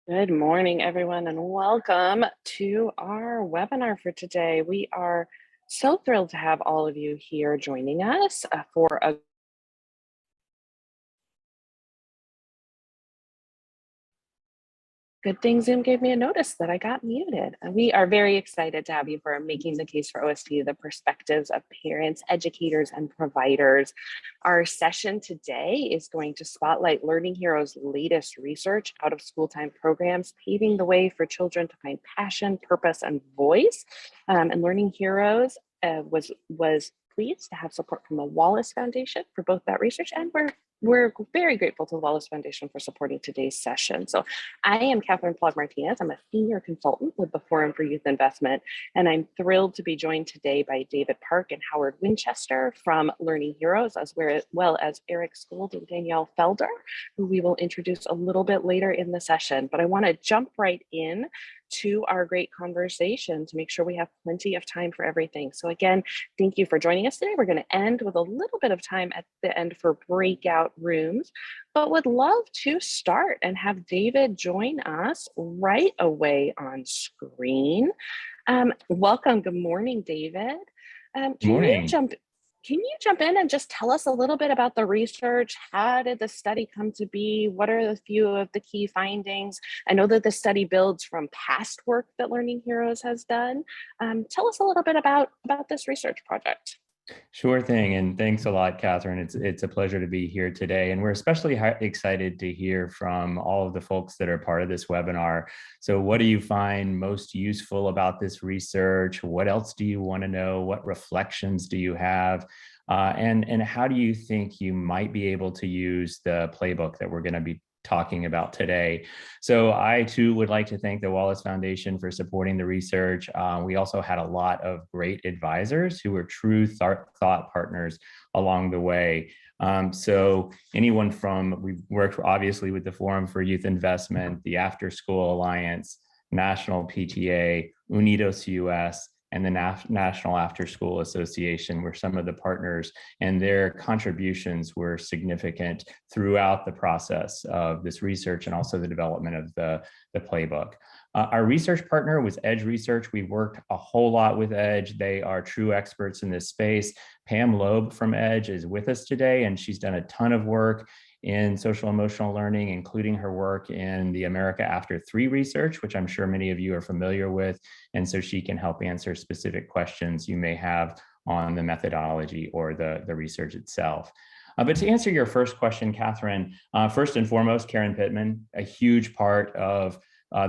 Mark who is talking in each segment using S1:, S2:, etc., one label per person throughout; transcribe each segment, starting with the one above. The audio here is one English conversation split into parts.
S1: Good morning, everyone, and welcome to our webinar for today. We are so thrilled to have all of you here joining us for a good thing Zoom gave me a notice that I got muted. And we are very excited to have you for Making the Case for OST, the perspectives of parents, educators, and providers. Our session today is going to spotlight Learning Heroes' latest research out of school time programs, paving the way for children to find passion, purpose, and voice. And Learning Heroes was pleased to have support from the Wallace Foundation for both that research, and we're very grateful to the Wallace Foundation for supporting today's session. So I am Catherine Plug Martinez. I'm a senior consultant with the Forum for Youth Investment, and I'm thrilled to be joined today by David Park and Howard Winchester from Learning Heroes, as well as Eric Skold and Danielle Felder, who we will introduce a little bit later in the session. But I want to jump right in to our great conversation to make sure we have plenty of time for everything. So again, thank you for joining us today. We're going to end with a little bit of time at the end for breakout rooms, but would love to start and have David join us right away on screen. Welcome. Good morning, David.
S2: Good morning.
S1: Can you jump in and just tell us a little bit about the research? How did the study come to be? What are the few of the key findings? I know that the study builds from past work that Learning Heroes has done. Tell us a little bit about this research project.
S2: Sure thing. And thanks a lot, Catherine. It's a pleasure to be here today. And we're especially excited to hear from all of the folks that are part of this webinar. So what do you find most useful about this research? What else do you want to know? What reflections do you have? And how do you think you might be able to use the playbook that we're going to be talking about today? So I too would like to thank the Wallace Foundation for supporting the research. We also had a lot of great advisors who were true thought partners along the way. So anyone we've worked obviously with the Forum for Youth Investment, the After School Alliance, National PTA, Unidos US, and the National After School Association were some of the partners, and their contributions were significant throughout the process of this research and also the development of the playbook. Our research partner was Edge Research. We worked a whole lot with Edge. They are true experts in this space. Pam Loeb from Edge is with us today, and she's done a ton of work in social emotional learning, including her work in the America After 3 research, which I'm sure many of you are familiar with. And so she can help answer specific questions you may have on the methodology or the research itself. But to answer your first question, Catherine, first and foremost, Karen Pittman, a huge part of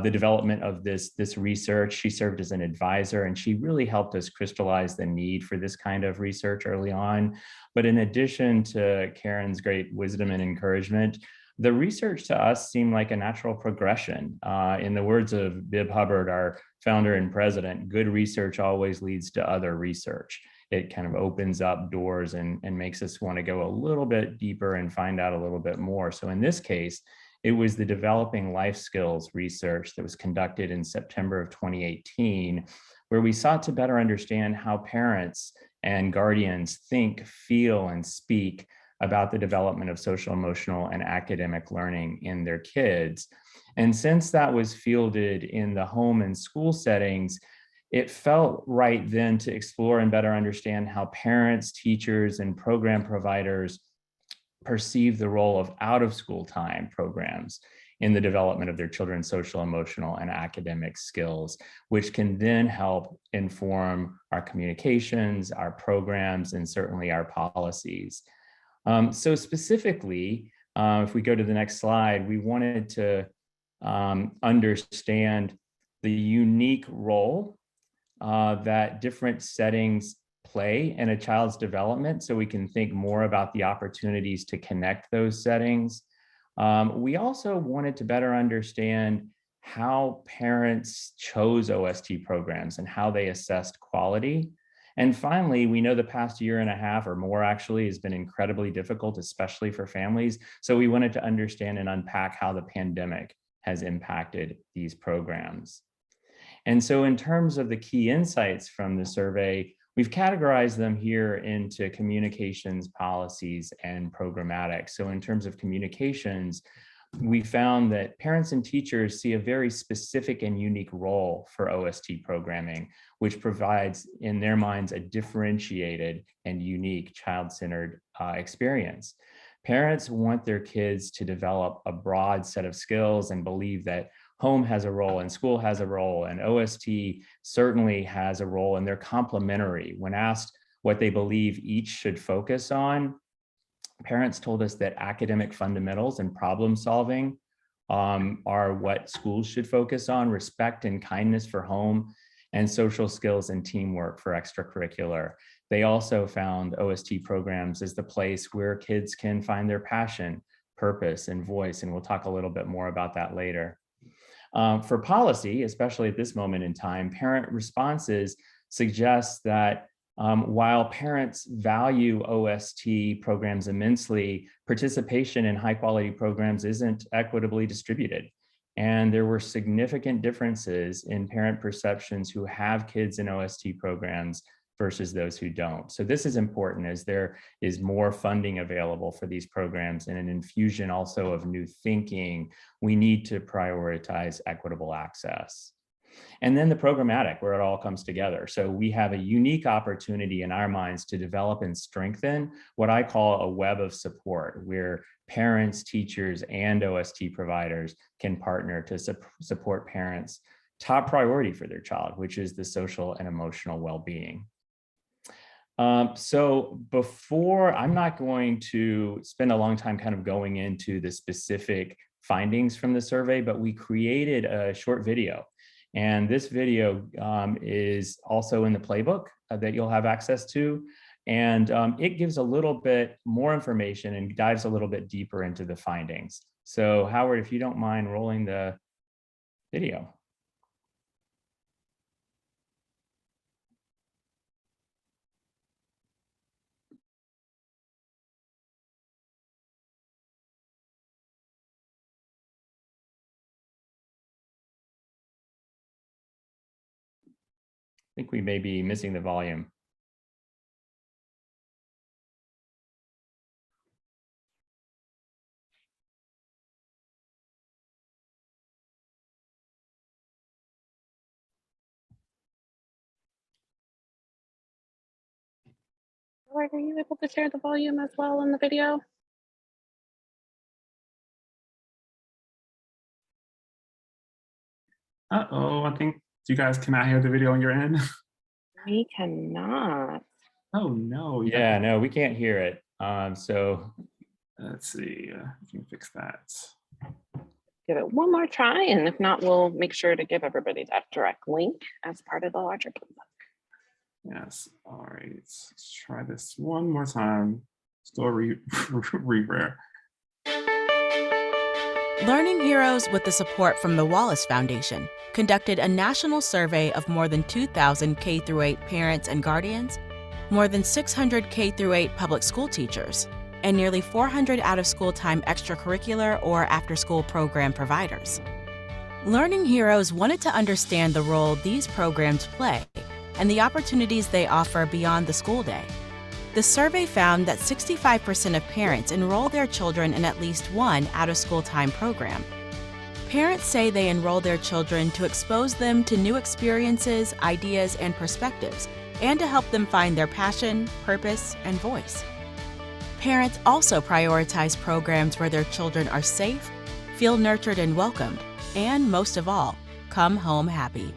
S2: the development of this research. She served as an advisor, and she really helped us crystallize the need for this kind of research early on. But in addition to Karen's great wisdom and encouragement, the research to us seemed like a natural progression. In the words of Bib Hubbard, our founder and president, good research always leads to other research. It kind of opens up doors and makes us want to go a little bit deeper and find out a little bit more. So in this case, it was the developing life skills research that was conducted in September of 2018, where we sought to better understand how parents and guardians think, feel, and speak about the development of social, emotional, and academic learning in their kids. And since that was fielded in the home and school settings, it felt right then to explore and better understand how parents, teachers, and program providers perceive the role of out-of-school time programs in the development of their children's social, emotional, and academic skills, which can then help inform our communications, our programs, and certainly our policies. So specifically, if we go to the next slide, we wanted to understand the unique role that different settings play in a child's development, so we can think more about the opportunities to connect those settings. We also wanted to better understand how parents chose OST programs and how they assessed quality. And finally, we know the past year and a half or more actually has been incredibly difficult, especially for families. So we wanted to understand and unpack how the pandemic has impacted these programs. And so in terms of the key insights from the survey, we've categorized them here into communications, policies, and programmatic. So in terms of communications, we found that parents and teachers see a very specific and unique role for OST programming, which provides, in their minds, a differentiated and unique child-centered experience. Parents want their kids to develop a broad set of skills and believe that home has a role and school has a role, and OST certainly has a role, and they're complementary. When asked what they believe each should focus on, parents told us that academic fundamentals and problem solving are what schools should focus on, respect and kindness for home, and social skills and teamwork for extracurricular. They also found OST programs as the place where kids can find their passion, purpose, and voice, and we'll talk a little bit more about that later. For policy, especially at this moment in time, parent responses suggest that while parents value OST programs immensely, participation in high quality programs isn't equitably distributed. And there were significant differences in parent perceptions who have kids in OST programs versus those who don't. So this is important as there is more funding available for these programs and an infusion also of new thinking. We need to prioritize equitable access. And then the programmatic, where it all comes together. So we have a unique opportunity in our minds to develop and strengthen what I call a web of support, where parents, teachers, and OST providers can partner to support parents' top priority for their child, which is the social and emotional well-being. So I'm not going to spend a long time kind of going into the specific findings from the survey, but we created a short video. And this video is also in the playbook that you'll have access to. And it gives a little bit more information and dives a little bit deeper into the findings. So Howard, if you don't mind rolling the video. I think we may be missing the volume.
S1: Howard, are you able to share the volume as well in the video?
S3: Uh-oh, I think you guys cannot hear the video on your end.
S1: We cannot.
S3: Oh no.
S2: Yeah, no, we can't hear it. So
S3: let's see, we can fix that.
S1: Give it one more try, and if not, we'll make sure to give everybody that direct link as part of the larger playbook.
S3: Yes, all right, let's try this one more time. Still rare.
S4: Learning Heroes, with the support from the Wallace Foundation, conducted a national survey of more than 2,000 K-8 parents and guardians, more than 600 K-8 public school teachers, and nearly 400 out-of-school time extracurricular or after-school program providers. Learning Heroes wanted to understand the role these programs play and the opportunities they offer beyond the school day. The survey found that 65% of parents enroll their children in at least one out-of-school time program. Parents say they enroll their children to expose them to new experiences, ideas, and perspectives, and to help them find their passion, purpose, and voice. Parents also prioritize programs where their children are safe, feel nurtured and welcomed, and most of all, come home happy.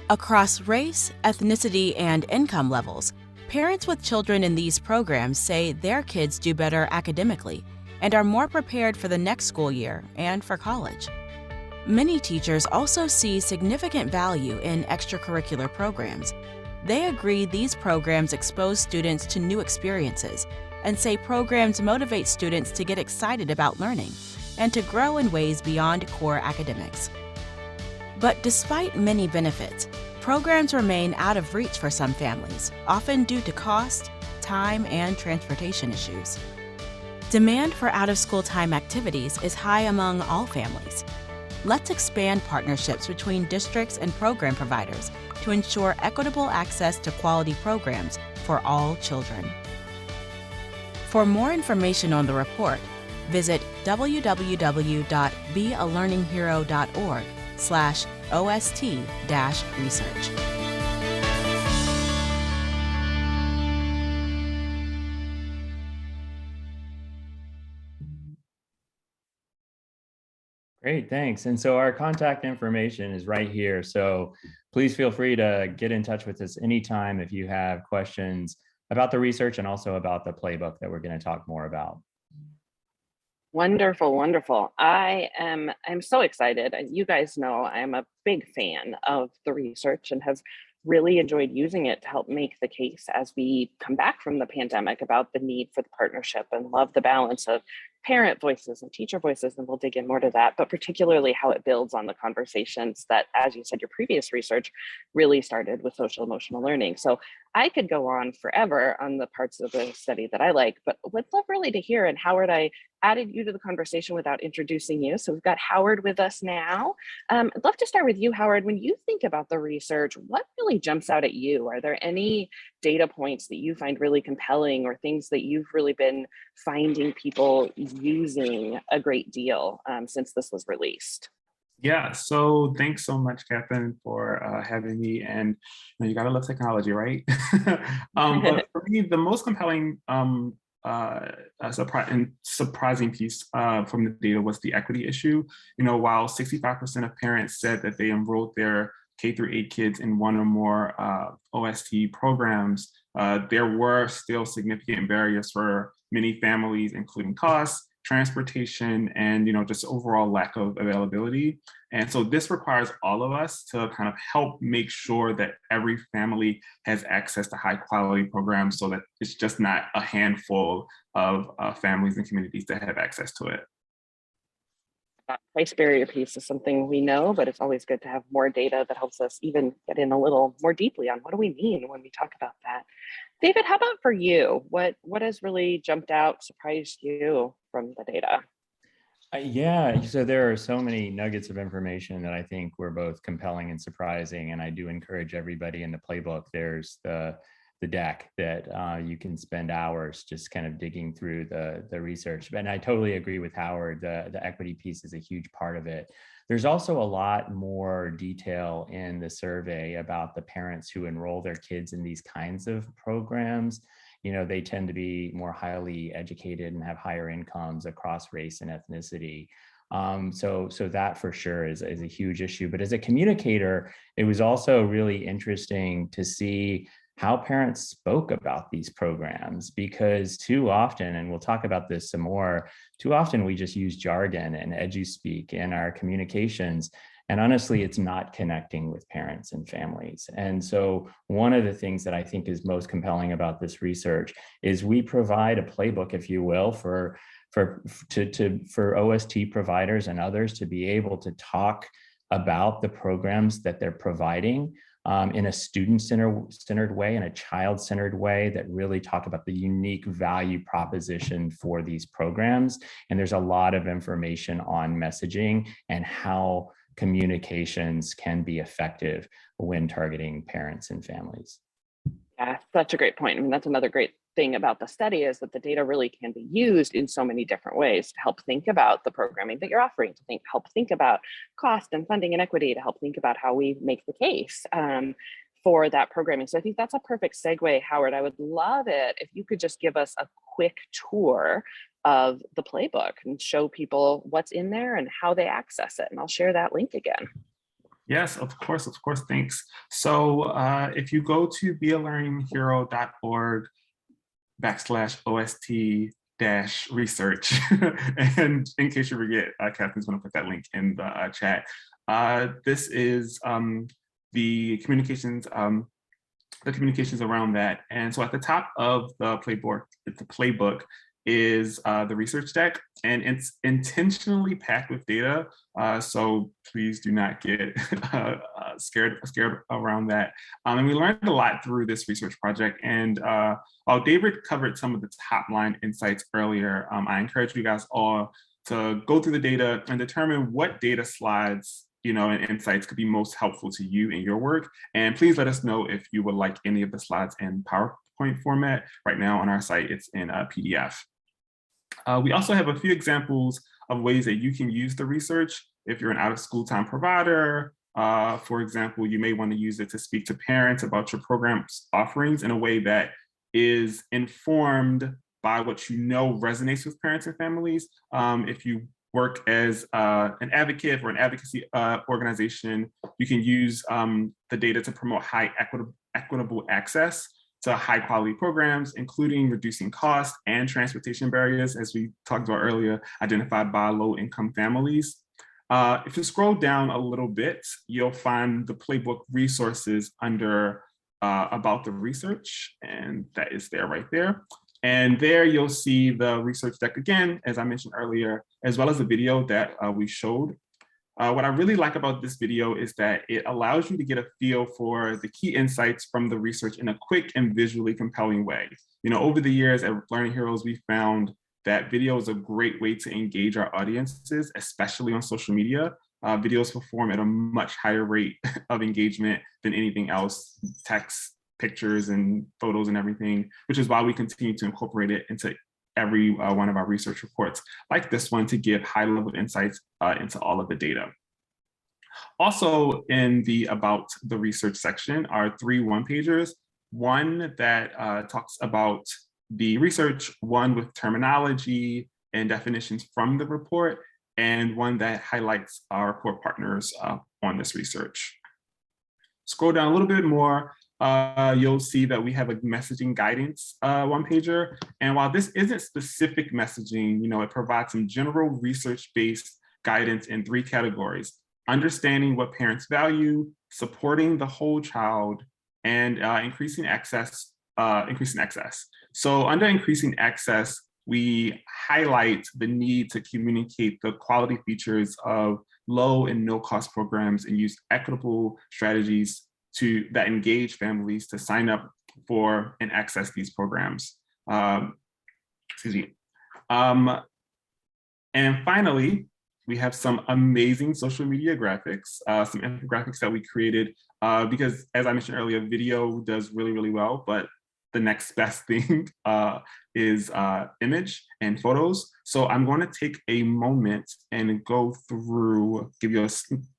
S4: Across race, ethnicity, and income levels, parents with children in these programs say their kids do better academically and are more prepared for the next school year and for college. Many teachers also see significant value in extracurricular programs. They agree these programs expose students to new experiences and say programs motivate students to get excited about learning and to grow in ways beyond core academics. But despite many benefits, programs remain out of reach for some families, often due to cost, time, and transportation issues. Demand for out-of-school time activities is high among all families. Let's expand partnerships between districts and program providers to ensure equitable access to quality programs for all children. For more information on the report, Visit www.bealearninghero.org/OST-research.
S2: Great, thanks. And so our contact information is right here. So please feel free to get in touch with us anytime if you have questions about the research and also about the playbook that we're going to talk more about.
S1: Wonderful, wonderful. I'm so excited. You guys know I'm a big fan of the research and have really enjoyed using it to help make the case as we come back from the pandemic about the need for the partnership, and love the balance of parent voices and teacher voices, and we'll dig in more to that, but particularly how it builds on the conversations that, as you said, your previous research really started with social emotional learning. So I could go on forever on the parts of the study that I like, but would love really to hear. And Howard, I added you to the conversation without introducing you. So we've got Howard with us now. I'd love to start with you, Howard. When you think about the research, what really jumps out at you? Are there any data points that you find really compelling, or things that you've really been finding people using a great deal since this was released?
S3: Yeah, so thanks so much, Catherine, for having me. And you gotta love technology, right? But for me, the most compelling surprising piece from the data was the equity issue. While 65% of parents said that they enrolled their K through 8 kids in one or more OST programs, there were still significant barriers for many families, including costs, transportation, and just overall lack of availability. And so this requires all of us to kind of help make sure that every family has access to high quality programs, so that it's just not a handful of families and communities that have access to it.
S1: That price barrier piece is something we know, but it's always good to have more data that helps us even get in a little more deeply on what do we mean when we talk about that. David, how about for you? What has really jumped out, surprised you from the data?
S2: Yeah, so there are so many nuggets of information that I think were both compelling and surprising. And I do encourage everybody in the playbook. There's the deck that you can spend hours just kind of digging through the research. And I totally agree with Howard. The equity piece is a huge part of it. There's also a lot more detail in the survey about the parents who enroll their kids in these kinds of programs. They tend to be more highly educated and have higher incomes across race and ethnicity. So that for sure is a huge issue. But as a communicator, it was also really interesting to see how parents spoke about these programs, because too often, and we'll talk about this some more, too often we just use jargon and edu-speak in our communications. And honestly, it's not connecting with parents and families. And so one of the things that I think is most compelling about this research is we provide a playbook, if you will, for OST providers and others to be able to talk about the programs that they're providing in a student-centered way, in a child-centered way, that really talk about the unique value proposition for these programs. And there's a lot of information on messaging and how communications can be effective when targeting parents and families.
S1: Yeah, such a great point. I mean, that's another great thing about the study, is that the data really can be used in so many different ways to help think about the programming that you're offering, to help think about cost and funding and equity, to help think about how we make the case for that programming. So I think that's a perfect segue, Howard. I would love it if you could just give us a quick tour of the playbook and show people what's in there and how they access it. And I'll share that link again.
S3: Yes, of course, thanks. So if you go to bealearninghero.org/OST-research, and in case you forget, Catherine's going to put that link in the chat. This is the communications around that. And so at the top of the playbook is the research deck, and it's intentionally packed with data. So please do not get scared around that. And we learned a lot through this research project. And while David covered some of the top line insights earlier, I encourage you guys all to go through the data and determine what data slides and insights could be most helpful to you in your work. And please let us know if you would like any of the slides in PowerPoint format. Right now on our site, it's in a PDF. We also have a few examples of ways that you can use the research. If you're an out-of-school time provider, for example, you may want to use it to speak to parents about your program's offerings in a way that is informed by what you know resonates with parents and families. If you work as an advocate or an advocacy organization, you can use the data to promote high equitable access to high quality programs, including reducing costs and transportation barriers, as we talked about earlier, identified by low income families. If you scroll down a little bit, you'll find the Playbook resources under about the research, and that is there right there. And there you'll see the research deck again, as I mentioned earlier, as well as the video that we showed. What I really like about this video is that it allows you to get a feel for the key insights from the research in a quick and visually compelling way. You know, over the years at Learning Heroes, we found that video is a great way to engage our audiences, especially on social media. Videos perform at a much higher rate of engagement than anything else, text, pictures, and photos and everything, which is why we continue to incorporate it into every one of our research reports like this one to give high-level insights into all of the data. Also in the About the Research section are 3 one-pagers, one that talks about the research, one with terminology and definitions from the report, and one that highlights our report partners on this research. Scroll down a little bit more, you'll see that we have a messaging guidance one-pager. And while this isn't specific messaging, you know, it provides some general research-based guidance in 3 categories: understanding what parents value, supporting the whole child, and increasing access. So under increasing access, we highlight the need to communicate the quality features of low and no cost programs and use equitable strategies that engage families to sign up for and access these programs. Excuse me. And finally, we have some amazing social media graphics, some infographics that we created because, as I mentioned earlier, video does really, really well, but the next best thing is image and photos. So I'm going to take a moment and go through, give you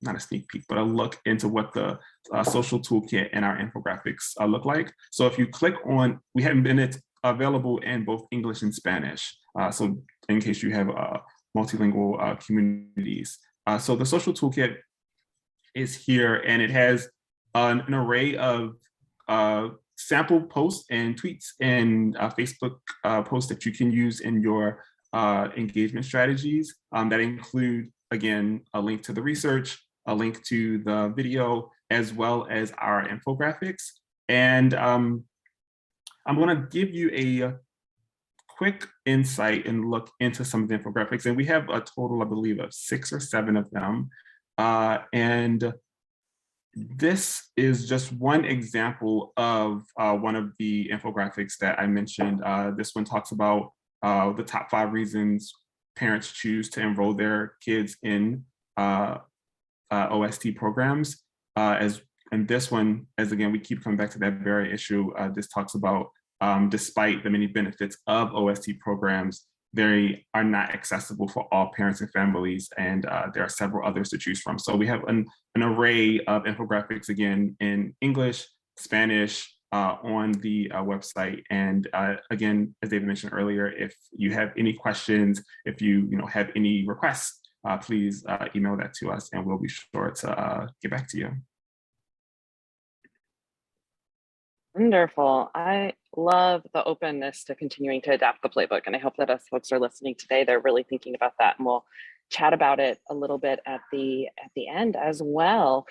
S3: not a sneak peek, but a look into what the social toolkit and our infographics look like. So if you click on, we have been available in both English and Spanish. So in case you have multilingual communities. So the social toolkit is here, and it has an array of sample posts and tweets and Facebook posts that you can use in your engagement strategies that include, again, a link to the research, a link to the video, as well as our infographics. And I'm going to give you a quick insight and look into some of the infographics. And we have a total, I believe, of 6 or 7 of them. And this is just one example of one of the infographics that I mentioned. This one talks about the top 5 reasons parents choose to enroll their kids in OST programs. And this one, as again, we keep coming back to that very issue, this talks about despite the many benefits of OST programs, they are not accessible for all parents and families, and there are several others to choose from. So we have an array of infographics, again, in English, Spanish, on the website. And again, as David mentioned earlier, if you have any questions, if you have any requests, please email that to us and we'll be sure to get back to you.
S1: Wonderful. I love the openness to continuing to adapt the playbook. And I hope that as folks are listening today, they're really thinking about that, and we'll chat about it a little bit at the end as well.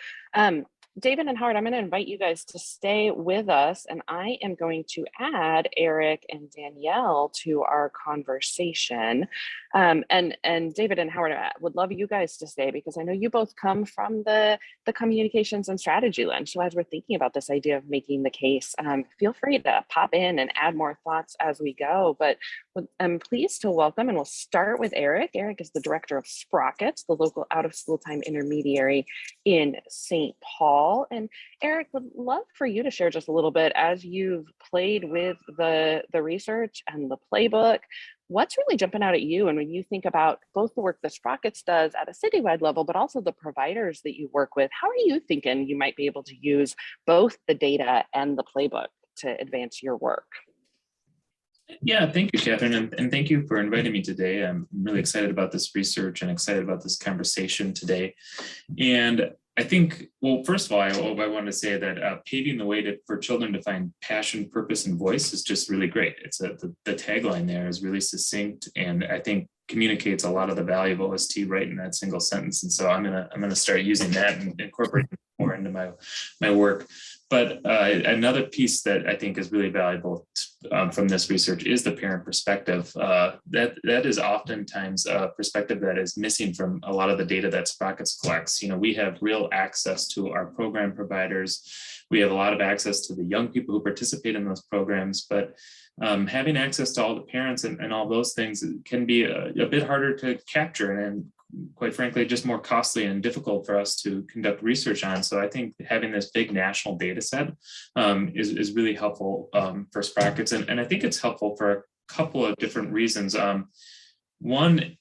S1: David and Howard, I'm going to invite you guys to stay with us, and I am going to add Eric and Danielle to our conversation. And David and Howard, I would love you guys to stay because I know you both come from the communications and strategy lens. So as we're thinking about this idea of making the case, feel free to pop in and add more thoughts as we go. But Well, I'm pleased to welcome, and we'll start with Eric. Eric is the director of Sprockets, the local out-of-school time intermediary in St. Paul. And Eric, would love for you to share just a little bit as you've played with the research and the playbook. What's really jumping out at you? And when you think about both the work that Sprockets does at a citywide level, but also the providers that you work with, how are you thinking you might be able to use both the data and the playbook to advance your work?
S5: Yeah, thank you, Catherine, and thank you for inviting me today. I'm really excited about this research and excited about this conversation today. And I think, well, first of all, I want to say that paving the way for children to find passion, purpose, and voice is just really great. It's the tagline there is really succinct, and I think communicates a lot of the value of OST right in that single sentence. And so I'm gonna start using that and incorporate more into my work. But another piece that I think is really valuable from this research is the parent perspective. That is oftentimes a perspective that is missing from a lot of the data that Sprockets collects. You know, we have real access to our program providers. We have a lot of access to the young people who participate in those programs, but having access to all the parents and all those things can be a bit harder to capture, and quite frankly, just more costly and difficult for us to conduct research on. So I think having this big national data set is really helpful for Sprockets. And I think it's helpful for a couple of different reasons. One,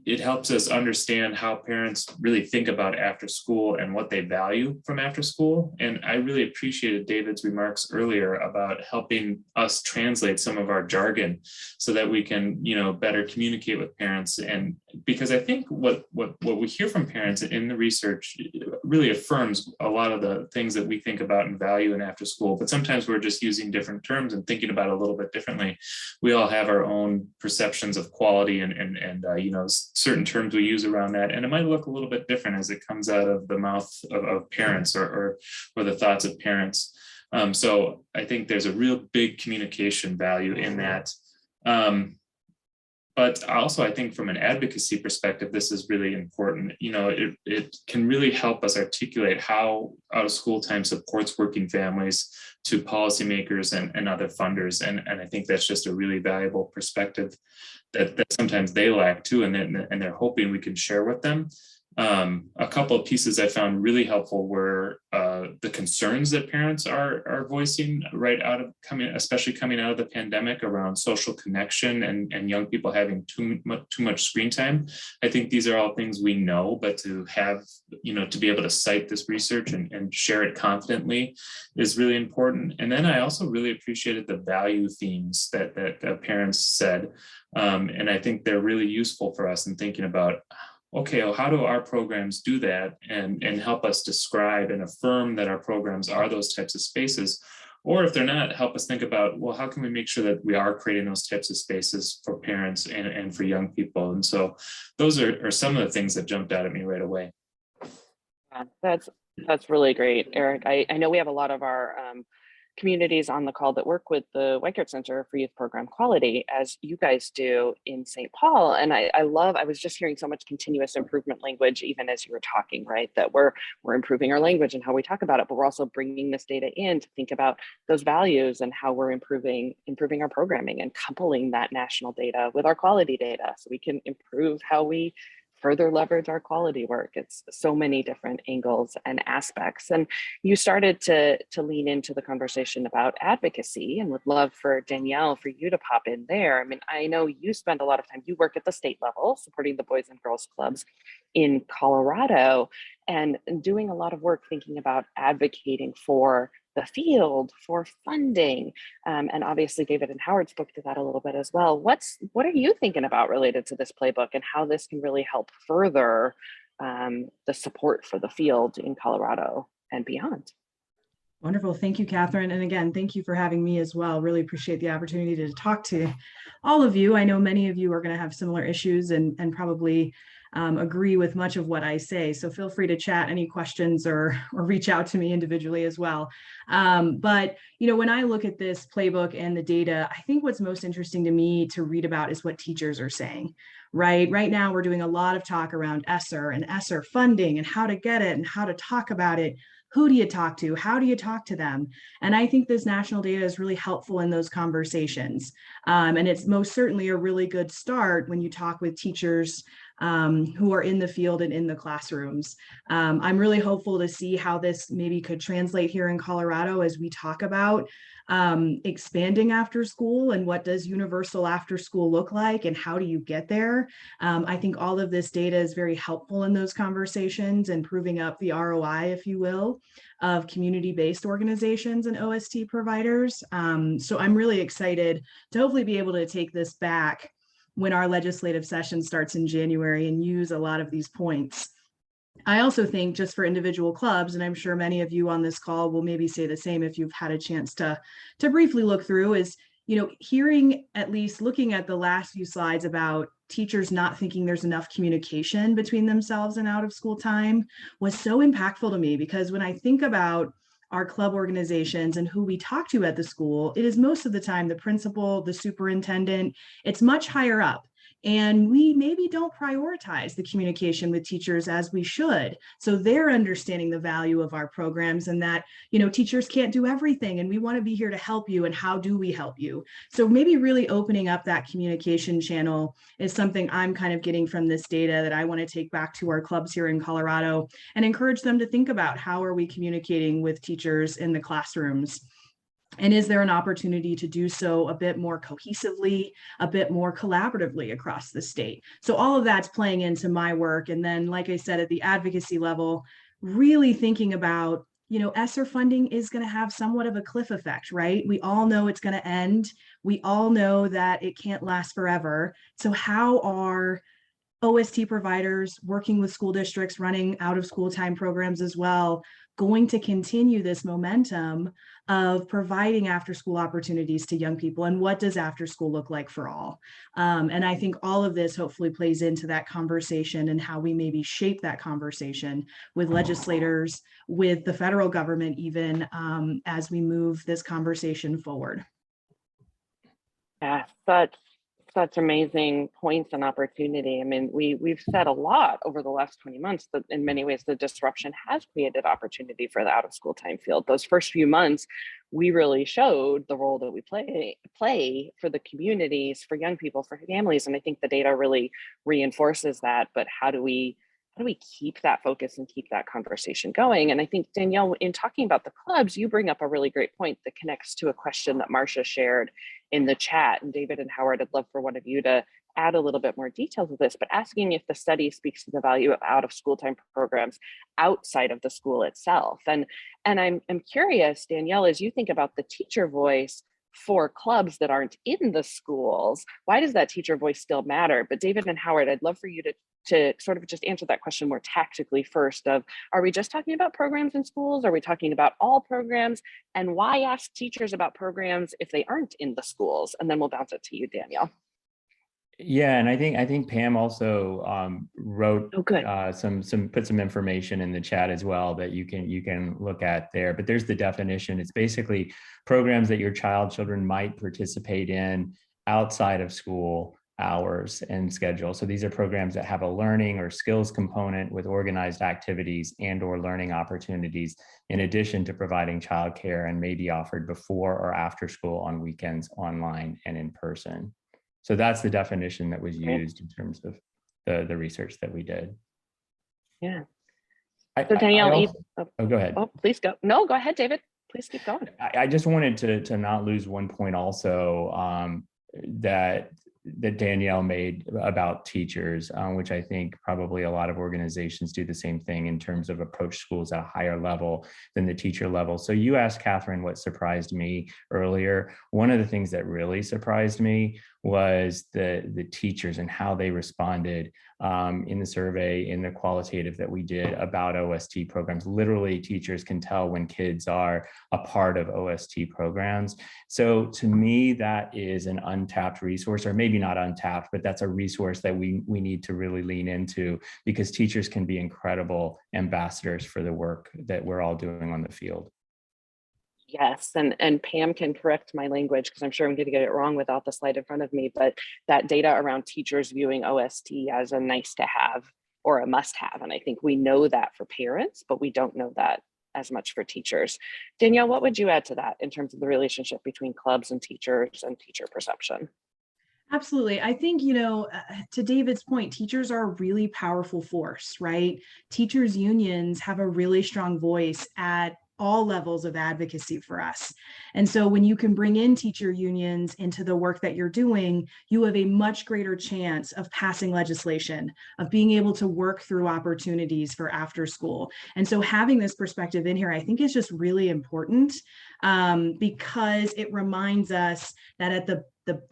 S5: it helps us understand how parents really think about after school and what they value from after school. And I really appreciated David's remarks earlier about helping us translate some of our jargon so that we can, better communicate with parents. And because I think what we hear from parents in the research really affirms a lot of the things that we think about and value in after school, but sometimes we're just using different terms and thinking about it a little bit differently. We all have our own perceptions of quality and certain terms we use around that, and it might look a little bit different as it comes out of the mouth of parents or the thoughts of parents. So I think there's a real big communication value in that. But also, I think from an advocacy perspective, this is really important. It can really help us articulate how out of school time supports working families to policymakers and other funders. And I think that's just a really valuable perspective that sometimes they lack too, and they're hoping we can share with them. A couple of pieces I found really helpful were the concerns that parents are voicing especially coming out of the pandemic around social connection and young people having too much screen time. I think these are all things we know, but to have, to be able to cite this research and share it confidently is really important. And then I also really appreciated the value themes that parents said. And I think they're really useful for us in thinking about, okay, well, how do our programs do that and help us describe and affirm that our programs are those types of spaces? Or if they're not, help us think about, well, how can we make sure that we are creating those types of spaces for parents and for young people? And so those are some of the things that jumped out at me right away.
S1: Yeah, that's really great, Eric. I know we have a lot of our communities on the call that work with the Weichert Center for Youth Program Quality, as you guys do in St. Paul. And I was just hearing so much continuous improvement language, even as you were talking, right? That we're improving our language and how we talk about it, but we're also bringing this data in to think about those values and how we're improving our programming and coupling that national data with our quality data so we can improve how we further leverage our quality work. It's so many different angles and aspects. And you started to lean into the conversation about advocacy, and would love for Danielle, for you to pop in there. I mean, I know you spend a lot of time, you work at the state level supporting the Boys and Girls Clubs in Colorado and doing a lot of work thinking about advocating for the field, for funding. And obviously David and Howard spoke to that a little bit as well. What are you thinking about related to this playbook and how this can really help further the support for the field in Colorado and beyond?
S6: Wonderful. Thank you, Catherine. And again, thank you for having me as well. Really appreciate the opportunity to talk to all of you. I know many of you are going to have similar issues and probably agree with much of what I say. So feel free to chat any questions or reach out to me individually as well. But, when I look at this playbook and the data, I think what's most interesting to me to read about is what teachers are saying, right? Right now, we're doing a lot of talk around ESSER and ESSER funding and how to get it and how to talk about it. Who do you talk to? How do you talk to them? And I think this national data is really helpful in those conversations. And it's most certainly a really good start when you talk with teachers who are in the field and in the classrooms. I'm really hopeful to see how this maybe could translate here in Colorado as we talk about expanding after school and what does universal after school look like and how do you get there. I think all of this data is very helpful in those conversations and proving up the ROI, if you will, of community-based organizations and OST providers. So I'm really excited to hopefully be able to take this back when our legislative session starts in January and use a lot of these points. I also think just for individual clubs, and I'm sure many of you on this call will maybe say the same if you've had a chance to briefly look through, is, hearing, at least looking at the last few slides about teachers not thinking there's enough communication between themselves and out of school time was so impactful to me, because when I think about our club organizations and who we talk to at the school, it is most of the time the principal, the superintendent, it's much higher up. And we maybe don't prioritize the communication with teachers as we should. So they're understanding the value of our programs and that, teachers can't do everything and we want to be here to help you, and how do we help you? So maybe really opening up that communication channel is something I'm kind of getting from this data that I want to take back to our clubs here in Colorado and encourage them to think about, how are we communicating with teachers in the classrooms? And is there an opportunity to do so a bit more cohesively, a bit more collaboratively across the state? So all of that's playing into my work. And then, like I said, at the advocacy level, really thinking about, ESSER funding is going to have somewhat of a cliff effect, right? We all know it's going to end. We all know that it can't last forever. So how are OST providers working with school districts running out of school time programs as well going to continue this momentum of providing after school opportunities to young people? And what does after school look like for all? And I think all of this hopefully plays into that conversation and how we maybe shape that conversation with legislators, with the federal government, even as we move this conversation forward.
S1: Yeah, such amazing points and opportunity. I mean, we've said a lot over the last 20 months that in many ways the disruption has created opportunity for the out of school time field. Those first few months, we really showed the role that we play for the communities, for young people, for families. And I think the data really reinforces that. But how do we keep that focus and keep that conversation going? And I think, Danielle, in talking about the clubs, you bring up a really great point that connects to a question that Marcia shared in the chat. And David and Howard, I'd love for one of you to add a little bit more detail to this, but asking if the study speaks to the value of out of school time programs outside of the school itself. And I'm curious, Danielle, as you think about the teacher voice for clubs that aren't in the schools, why does that teacher voice still matter? But David and Howard, I'd love for you to sort of just answer that question more tactically first of, are we just talking about programs in schools? Are we talking about all programs? And why ask teachers about programs if they aren't in the schools? And then we'll bounce it to you, Danielle.
S2: Yeah, and I think Pam also wrote put some information in the chat as well that you can look at there. But there's the definition. It's basically programs that your children might participate in outside of school hours and schedule. So these are programs that have a learning or skills component with organized activities and or learning opportunities, in addition to providing childcare, and may be offered before or after school, on weekends, online and in person. So that's the definition that was used in terms of the research that we did.
S1: Yeah. So Danielle,
S2: go ahead.
S1: Oh, please go. No, go ahead, David. Please keep going.
S2: I just wanted to not lose one point also that Danielle made about teachers, which I think probably a lot of organizations do the same thing in terms of approach schools at a higher level than the teacher level. So you asked Catherine what surprised me earlier. One of the things that really surprised me was the teachers and how they responded in the survey, in the qualitative that we did about OST programs. Literally, teachers can tell when kids are a part of OST programs. So to me, that is an untapped resource, or maybe not untapped, but that's a resource that we need to really lean into, because teachers can be incredible ambassadors for the work that we're all doing on the field.
S1: Yes, and Pam can correct my language because I'm sure I'm going to get it wrong without the slide in front of me, but that data around teachers viewing OST as a nice to have or a must have. And I think we know that for parents, but we don't know that as much for teachers. Danielle, what would you add to that in terms of the relationship between clubs and teachers and teacher perception?
S6: Absolutely. I think, to David's point, teachers are a really powerful force, right? Teachers' unions have a really strong voice at all levels of advocacy for us. And so when you can bring in teacher unions into the work that you're doing, you have a much greater chance of passing legislation, of being able to work through opportunities for after school. And so having this perspective in here, I think is just really important, because it reminds us that at the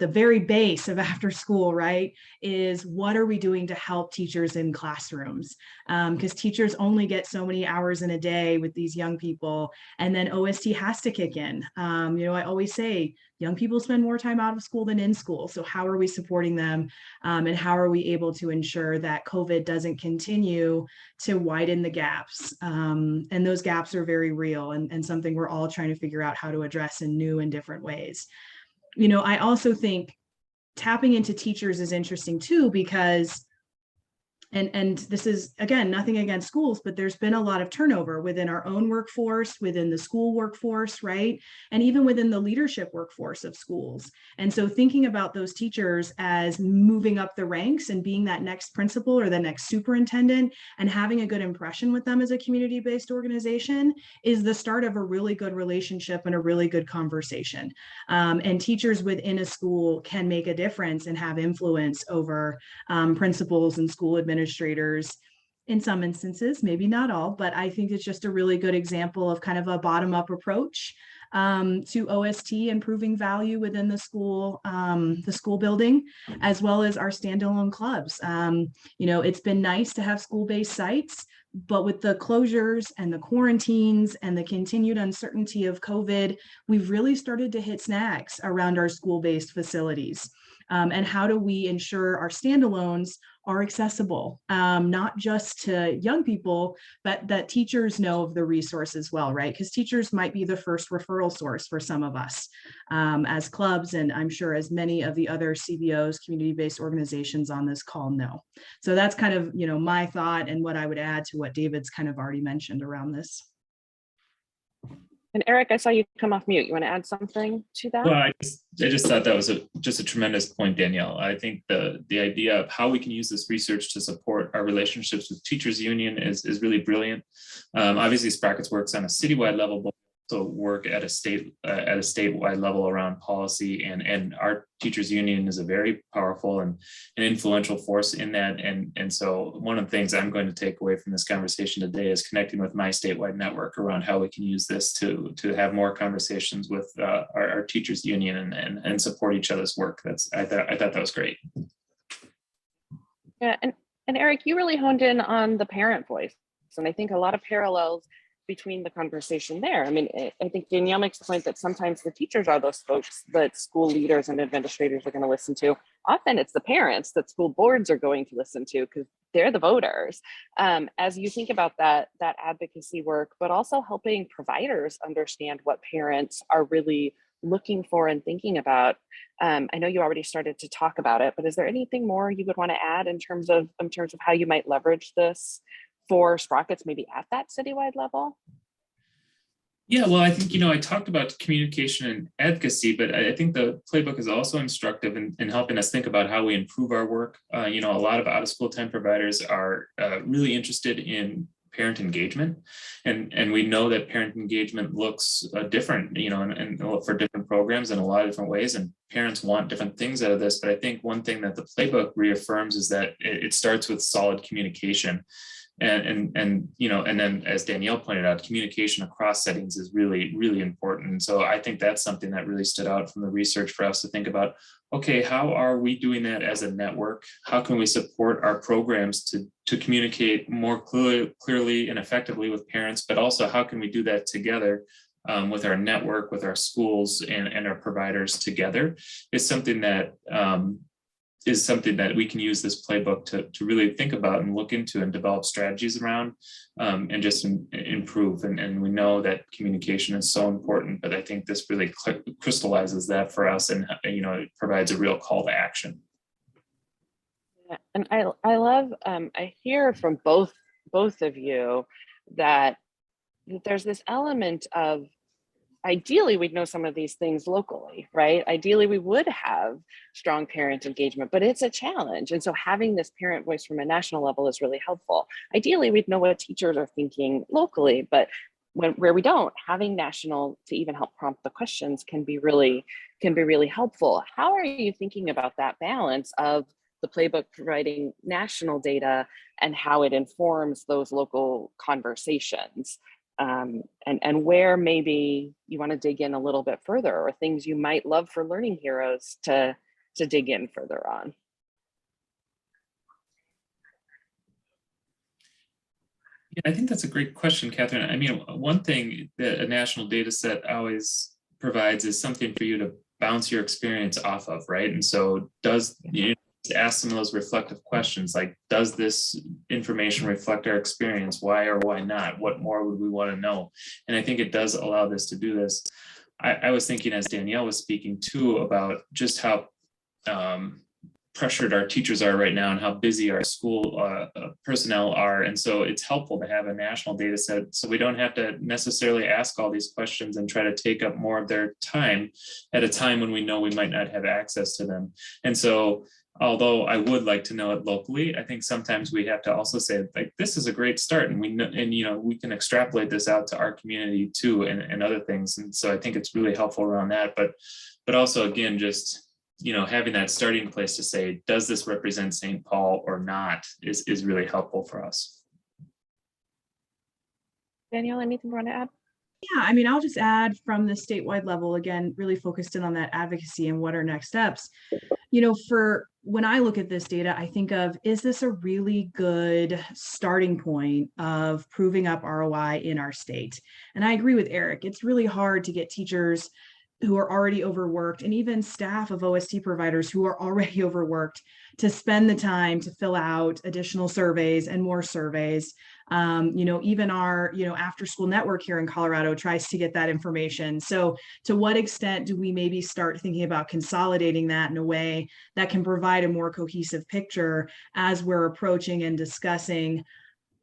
S6: very base of after school, right, is what are we doing to help teachers in classrooms? Because teachers only get so many hours in a day with these young people, and then OST has to kick in. I always say young people spend more time out of school than in school. So how are we supporting them? And how are we able to ensure that COVID doesn't continue to widen the gaps? And those gaps are very real and something we're all trying to figure out how to address in new and different ways. I also think tapping into teachers is interesting too, because and this is, again, nothing against schools, but there's been a lot of turnover within our own workforce, within the school workforce, right? And even within the leadership workforce of schools. And so thinking about those teachers as moving up the ranks and being that next principal or the next superintendent and having a good impression with them as a community-based organization is the start of a really good relationship and a really good conversation. And teachers within a school can make a difference and have influence over principals and school administrators in some instances, maybe not all, but I think it's just a really good example of kind of a bottom-up approach to OST and proving value within the school building, as well as our standalone clubs. It's been nice to have school-based sites, but with the closures and the quarantines and the continued uncertainty of COVID, we've really started to hit snags around our school-based facilities. And how do we ensure our standalones are accessible, not just to young people, but that teachers know of the resource as well, right? Because teachers might be the first referral source for some of us as clubs, and I'm sure as many of the other CBOs, community-based organizations on this call know. So that's kind of, my thought and what I would add to what David's kind of already mentioned around this.
S1: And Eric, I saw you come off mute. You want to add something to that?
S5: Well, I just thought that was just a tremendous point, Danielle. I think the idea of how we can use this research to support our relationships with teachers union is really brilliant. Obviously, Sprockets works on a citywide level, but also work at a statewide level around policy, and our teachers union is a very powerful and influential force in that. And so one of the things I'm going to take away from this conversation today is connecting with my statewide network around how we can use this to have more conversations with our teachers union and support each other's work. I thought that was great.
S1: Yeah, and Eric, you really honed in on the parent voice, and I think a lot of parallels between the conversation there. I mean, I think Danielle makes the point that sometimes the teachers are those folks that school leaders and administrators are going to listen to. Often it's the parents that school boards are going to listen to because they're the voters. As you think about that advocacy work, but also helping providers understand what parents are really looking for and thinking about. I know you already started to talk about it, but is there anything more you would want to add in terms of how you might leverage this for Sprockets, maybe at that citywide level?
S5: Yeah, well, I think, I talked about communication and advocacy, but I think the playbook is also instructive in helping us think about how we improve our work. A lot of out-of-school time providers are really interested in parent engagement, and we know that parent engagement looks different, and for different programs in a lot of different ways, and parents want different things out of this. But I think one thing that the playbook reaffirms is that it starts with solid communication. And then as Danielle pointed out, communication across settings is really, really important. And so I think that's something that really stood out from the research for us to think about, okay, how are we doing that as a network? How can we support our programs to communicate more clearly and effectively with parents, but also how can we do that together with our network, with our schools and our providers together is something that we can use this playbook to really think about and look into and develop strategies around and just improve. And we know that communication is so important, but I think this really crystallizes that for us, and it provides a real call to action.
S1: Yeah, and I love, I hear from both of you that there's this element of, ideally we'd know some of these things locally, right? Ideally we would have strong parent engagement, but it's a challenge. And so having this parent voice from a national level is really helpful. Ideally we'd know what teachers are thinking locally, but where we don't, having national to even help prompt the questions can be really helpful. How are you thinking about that balance of the playbook providing national data and how it informs those local conversations? And where maybe you want to dig in a little bit further, or things you might love for learning heroes to dig in further on?
S5: Yeah, I think that's a great question, Catherine. I mean, one thing that a national data set always provides is something for you to bounce your experience off of, right? And so ask some of those reflective questions, like, does this information reflect our experience? Why or why not? What more would we want to know? And I think it does allow this to do this. I was thinking, as Danielle was speaking too, about just how pressured our teachers are right now and how busy our school personnel are. And so it's helpful to have a national data set so we don't have to necessarily ask all these questions and try to take up more of their time at a time when we know we might not have access to them. And so although I would like to know it locally, I think sometimes we have to also say, like, this is a great start, and we know, and we can extrapolate this out to our community too, and other things. And so I think it's really helpful around that. But also, again, just having that starting place to say, does this represent St. Paul or not, is really helpful for us.
S1: Danielle, anything you want to add?
S6: Yeah, I mean, I'll just add from the statewide level, again, really focused in on that advocacy and what are next steps. For when I look at this data, I think of, is this a really good starting point of proving up ROI in our state? And I agree with Eric, it's really hard to get teachers who are already overworked, and even staff of OST providers who are already overworked, to spend the time to fill out additional surveys and more surveys. Even our, after school network here in Colorado tries to get that information. So to what extent do we maybe start thinking about consolidating that in a way that can provide a more cohesive picture as we're approaching and discussing?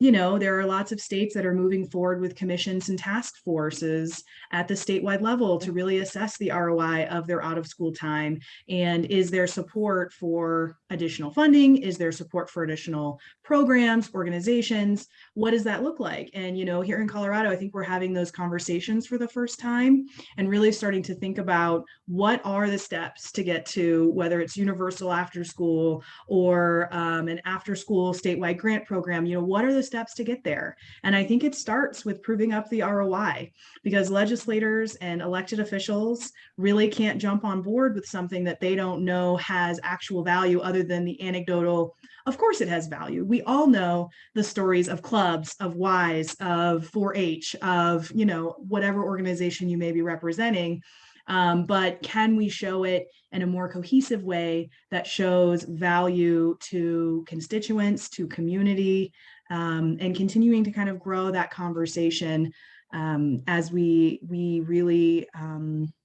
S6: There are lots of states that are moving forward with commissions and task forces at the statewide level to really assess the ROI of their out of school time. And is there support for additional funding? Is there support for additional programs, organizations? What does that look like? And, here in Colorado, I think we're having those conversations for the first time and really starting to think about what are the steps to get to, whether it's universal after school or an after school statewide grant program, what are the steps to get there? And I think it starts with proving up the ROI, because legislators and elected officials really can't jump on board with something that they don't know has actual value other than the anecdotal. Of course it has value. We all know the stories of clubs, of Ys, of 4-H, of, whatever organization you may be representing. But can we show it in a more cohesive way that shows value to constituents, to community, and continuing to kind of grow that conversation as we really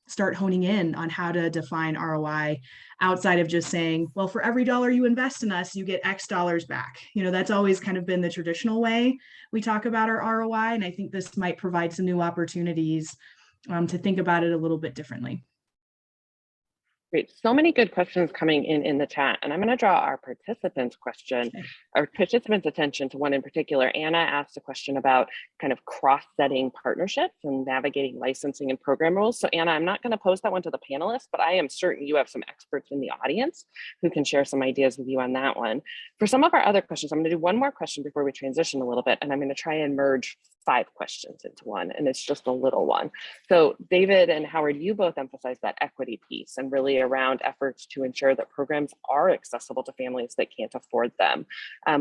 S6: start honing in on how to define ROI outside of just saying, well, for every dollar you invest in us, you get X dollars back. That's always kind of been the traditional way we talk about our ROI. And I think this might provide some new opportunities to think about it a little bit differently.
S1: Great. So many good questions coming in the chat. And I'm going to draw our participants' attention to one in particular. Anna asked a question about kind of cross-setting partnerships and navigating licensing and program rules. So Anna, I'm not going to pose that one to the panelists, but I am certain you have some experts in the audience who can share some ideas with you on that one. For some of our other questions, I'm going to do one more question before we transition a little bit, and I'm going to try and merge 5 questions into one, and it's just a little one. So David and Howard, you both emphasized that equity piece and really around efforts to ensure that programs are accessible to families that can't afford them.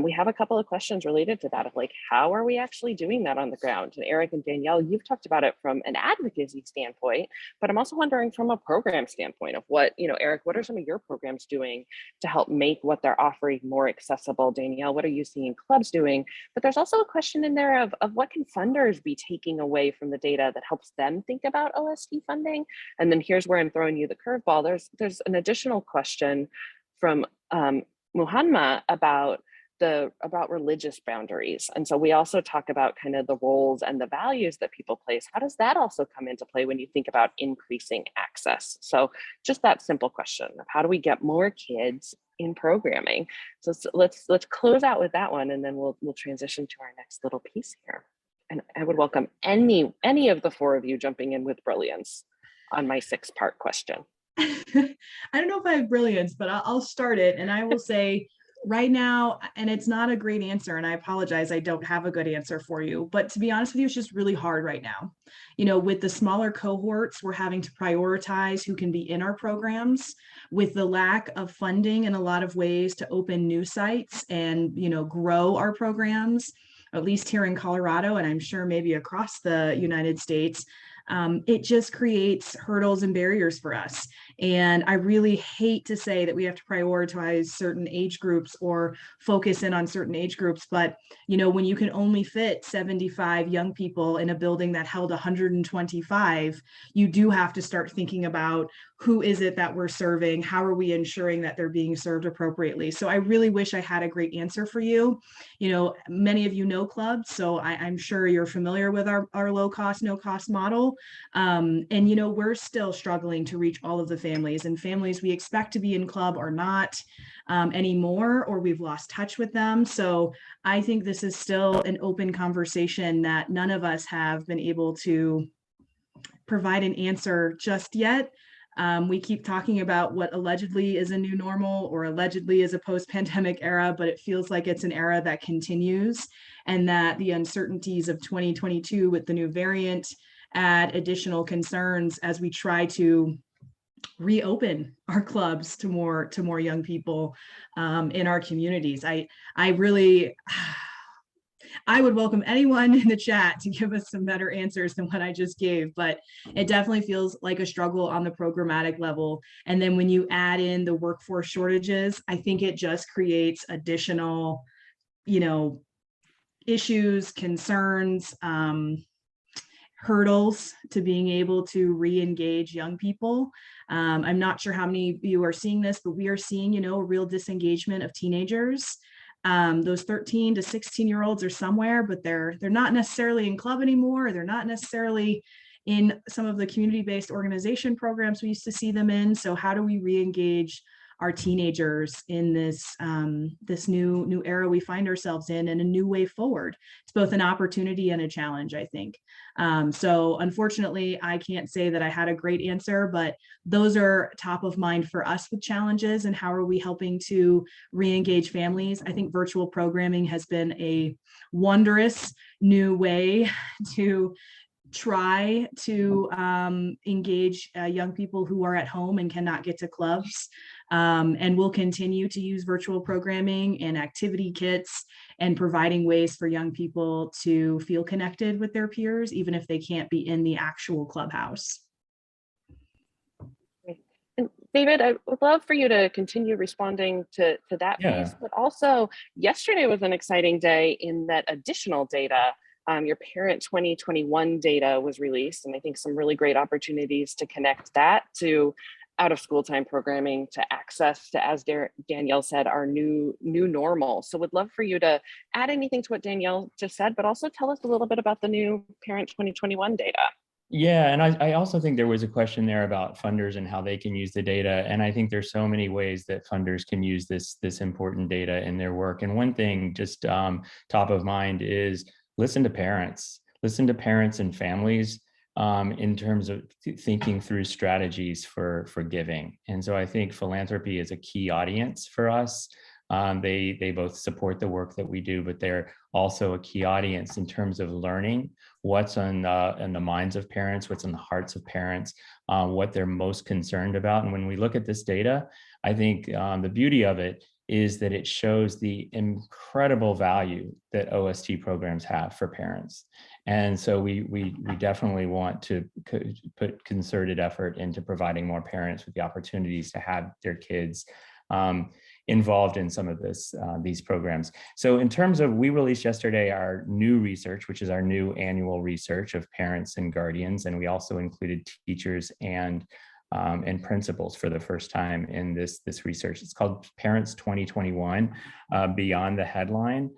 S1: We have a couple of questions related to that of like, how are we actually doing that on the ground? And Eric and Danielle, you've talked about it from an advocacy standpoint, but I'm also wondering from a program standpoint of what, Eric, what are some of your programs doing to help make what they're offering more accessible? Danielle, what are you seeing clubs doing? But there's also a question in there of what can funders be taking away from the data that helps them think about OST funding? And then here's where I'm throwing you the curveball. There's an additional question from Muhanma about about religious boundaries. And so we also talk about kind of the roles and the values that people place. How does that also come into play when you think about increasing access? So just that simple question of how do we get more kids in programming? So let's close out with that one, and then we'll transition to our next little piece here. And I would welcome any of the four of you jumping in with brilliance on my 6-part question.
S6: I don't know if I have brilliance, but I'll start it. And I will say, right now, and it's not a great answer, and I apologize, I don't have a good answer for you, but to be honest with you, it's just really hard right now. You know, with the smaller cohorts, we're having to prioritize who can be in our programs. With the lack of funding in a lot of ways to open new sites and, you know, grow our programs, at least here in Colorado, and I'm sure maybe across the United States, it just creates hurdles and barriers for us. And I really hate to say that we have to prioritize certain age groups or focus in on certain age groups, but you know, when you can only fit 75 young people in a building that held 125, you do have to start thinking about who is it that we're serving? How are we ensuring that they're being served appropriately? So I really wish I had a great answer for you. You know, many of you know clubs, so I'm sure you're familiar with our low cost, no cost model. And, you know, we're still struggling to reach all of the families, and families we expect to be in club are not anymore, or we've lost touch with them. So I think this is still an open conversation that none of us have been able to provide an answer just yet. We keep talking about what allegedly is a new normal or allegedly is a post-pandemic era, but it feels like it's an era that continues, and that the uncertainties of 2022 with the new variant add additional concerns as we try to reopen our clubs to more young people in our communities. I would welcome anyone in the chat to give us some better answers than what I just gave, but it definitely feels like a struggle on the programmatic level. And then when you add in the workforce shortages, I think it just creates additional, you know, issues, concerns, hurdles to being able to re-engage young people. I'm not sure how many of you are seeing this, but we are seeing, you know, a real disengagement of teenagers. Those 13 to 16-year-olds are somewhere, but they're not necessarily in club anymore. They're not necessarily in some of the community-based organization programs we used to see them in. So how do we re-engage our teenagers in this this new era we find ourselves in, and a new way forward? It's both an opportunity and a challenge, I think. So unfortunately, I can't say that I had a great answer, but those are top of mind for us with challenges and how are we helping to re-engage families. I think virtual programming has been a wondrous new way to try to engage young people who are at home and cannot get to clubs. And we'll continue to use virtual programming and activity kits and providing ways for young people to feel connected with their peers, even if they can't be in the actual clubhouse.
S1: And David, I would love for you to continue responding to that piece, but also yesterday was an exciting day in that additional data, your Parent 2021 data was released, and I think some really great opportunities to connect that to out of school time programming, to access to, as Danielle said, our new normal. So would love for you to add anything to what Danielle just said, but also tell us a little bit about the new Parent 2021 data.
S2: Yeah, and I also think there was a question there about funders and how they can use the data. And I think there's so many ways that funders can use this important data in their work. And one thing just top of mind is listen to parents and families in terms of thinking through strategies for giving. And so I think philanthropy is a key audience for us. They both support the work that we do, but they're also a key audience in terms of learning what's in the minds of parents, what's in the hearts of parents, what they're most concerned about. And when we look at this data, I think the beauty of it is that it shows the incredible value that OST programs have for parents. And so we definitely want to put concerted effort into providing more parents with the opportunities to have their kids involved in some of these programs. So in terms of, we released yesterday our new research, which is our new annual research of parents and guardians, and we also included teachers and and principals for the first time in this research. It's called Parents 2021, Beyond the Headline.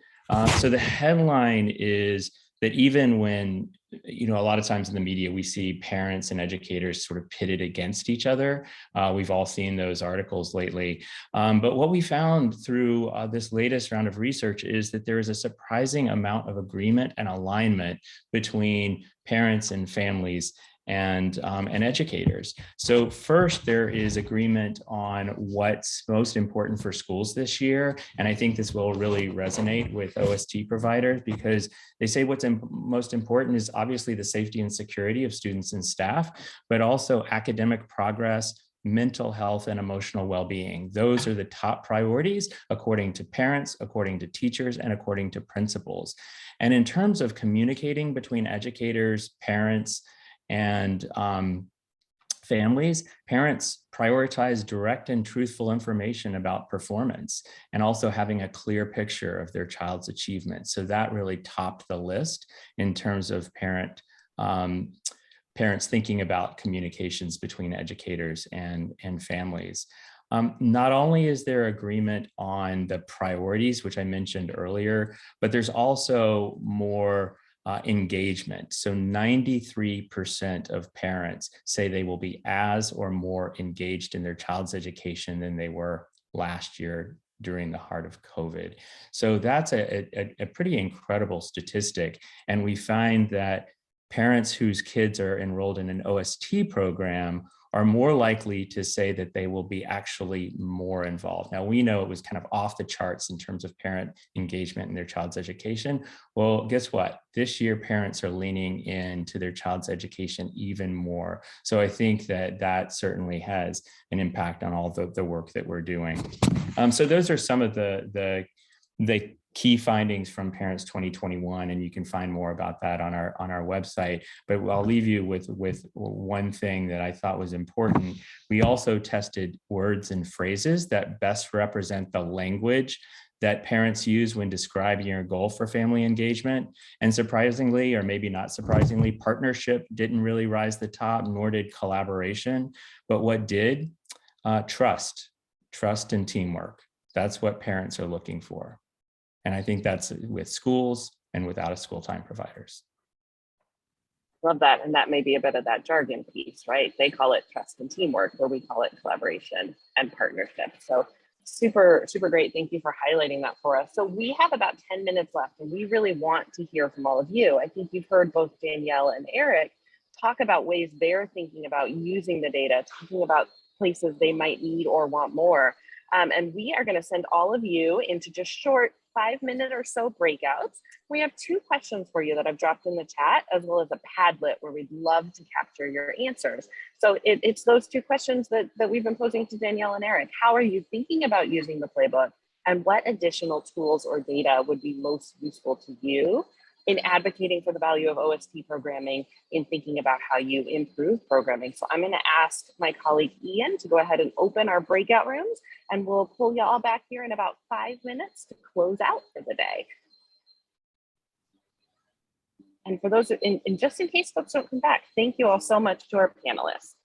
S2: So the headline is that even when, a lot of times in the media, we see parents and educators sort of pitted against each other. We've all seen those articles lately. But what we found through this latest round of research is that there is a surprising amount of agreement and alignment between parents and families and educators. So first, there is agreement on what's most important for schools this year. And I think this will really resonate with OST providers, because they say what's most important is obviously the safety and security of students and staff, but also academic progress, mental health, and emotional well-being. Those are the top priorities according to parents, according to teachers, and according to principals. And in terms of communicating between educators, parents, and families, parents prioritize direct and truthful information about performance, and also having a clear picture of their child's achievements. So that really topped the list in terms of parents thinking about communications between educators and families. Not only is there agreement on the priorities, which I mentioned earlier, but there's also more engagement. So 93% of parents say they will be as or more engaged in their child's education than they were last year during the heart of COVID. So that's a pretty incredible statistic. And we find that parents whose kids are enrolled in an OST program are more likely to say that they will be actually more involved. Now, we know it was kind of off the charts in terms of parent engagement in their child's education. Well, guess what? This year, parents are leaning into their child's education even more. So I think that certainly has an impact on all the work that we're doing. So those are some of the key findings from Parents 2021, and you can find more about that on our website. But I'll leave you with one thing that I thought was important. We also tested words and phrases that best represent the language that parents use when describing your goal for family engagement. And surprisingly, or maybe not surprisingly, partnership didn't really rise to the top, nor did collaboration. But what did? Trust and teamwork. That's what parents are looking for. And I think that's with schools and with out-of-school time providers.
S1: Love that. And that may be a bit of that jargon piece, right? They call it trust and teamwork, where we call it collaboration and partnership. So super, super great. Thank you for highlighting that for us. So we have about 10 minutes left, and we really want to hear from all of you. I think you've heard both Danielle and Eric talk about ways they're thinking about using the data, talking about places they might need or want more. And we are going to send all of you into just short 5-minute or so breakouts. We have 2 questions for you that I've dropped in the chat, as well as a Padlet where we'd love to capture your answers. So it's those 2 questions that we've been posing to Danielle and Eric. How are you thinking about using the playbook? And what additional tools or data would be most useful to you in advocating for the value of OST programming, in thinking about how you improve programming? So I'm going to ask my colleague Ian to go ahead and open our breakout rooms, and we'll pull you all back here in about 5 minutes to close out for the day. And for those, just in case folks don't come back, thank you all so much to our panelists.